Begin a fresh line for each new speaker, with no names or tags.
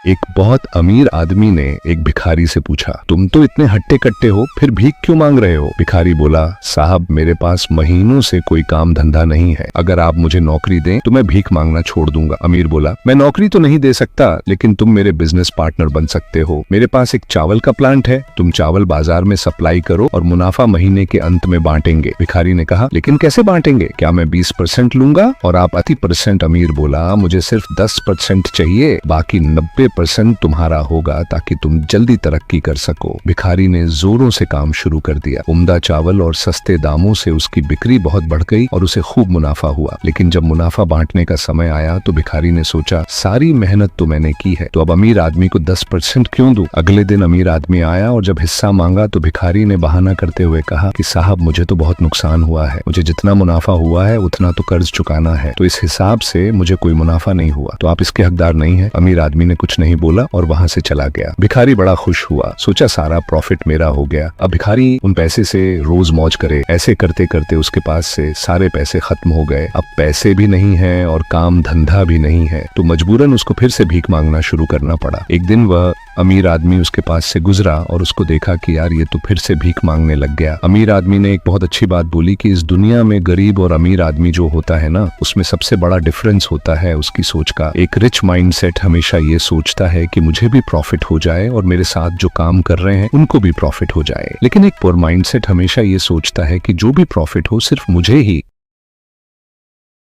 एक बहुत अमीर आदमी ने एक भिखारी से पूछा, तुम तो इतने हट्टे कट्टे हो, फिर भीख क्यों मांग रहे हो? भिखारी बोला, साहब मेरे पास महीनों से कोई काम धंधा नहीं है, अगर आप मुझे नौकरी दें तो मैं भीख मांगना छोड़ दूंगा। अमीर बोला, मैं नौकरी तो नहीं दे सकता, लेकिन तुम मेरे बिजनेस पार्टनर बन सकते हो। मेरे पास एक चावल का प्लांट है, तुम चावल बाजार में सप्लाई करो और मुनाफा महीने के अंत में बांटेंगे। भिखारी ने कहा, लेकिन कैसे बांटेंगे? क्या मैं 20% लूंगा और आप 80%? अमीर बोला, मुझे सिर्फ 10% चाहिए, बाकी 90% तुम्हारा होगा ताकि तुम जल्दी तरक्की कर सको। भिखारी ने जोरों से काम शुरू कर दिया। उम्दा चावल और सस्ते दामों से उसकी बिक्री बहुत बढ़ गई और उसे खूब मुनाफा हुआ। लेकिन जब मुनाफा बांटने का समय आया तो भिखारी ने सोचा, सारी मेहनत तो मैंने की है, तो अब अमीर आदमी को 10% क्यों दूं? अगले दिन अमीर आदमी आया और जब हिस्सा मांगा तो भिखारी ने बहाना करते हुए कहा कि साहब मुझे तो बहुत नुकसान हुआ है, मुझे जितना मुनाफा हुआ है उतना तो कर्ज चुकाना है, तो इस हिसाब से मुझे कोई मुनाफा नहीं हुआ, तो आप इसके हकदार नहीं है। अमीर आदमी ने कुछ नहीं बोला और वहां से चला गया। भिखारी बड़ा खुश हुआ, सोचा सारा प्रॉफिट मेरा हो गया। अब भिखारी उन पैसे से रोज मौज करे। ऐसे करते करते उसके पास से सारे पैसे खत्म हो गए। अब पैसे भी नहीं है और काम धंधा भी नहीं है, तो मजबूरन उसको फिर से भीख मांगना शुरू करना पड़ा। एक दिन वह अमीर आदमी उसके पास से गुजरा और उसको देखा कि यार ये तो फिर से भीख मांगने लग गया। अमीर आदमी ने एक बहुत अच्छी बात बोली कि इस दुनिया में गरीब और अमीर आदमी जो होता है ना, उसमें सबसे बड़ा डिफरेंस होता है उसकी सोच का। एक रिच माइंडसेट हमेशा ये सोचता है कि मुझे भी प्रॉफिट हो जाए और मेरे साथ जो काम कर रहे हैं उनको भी प्रॉफिट हो जाए। लेकिन एक पुअर माइंडसेट हमेशा ये सोचता है कि जो भी प्रॉफिट हो सिर्फ मुझे ही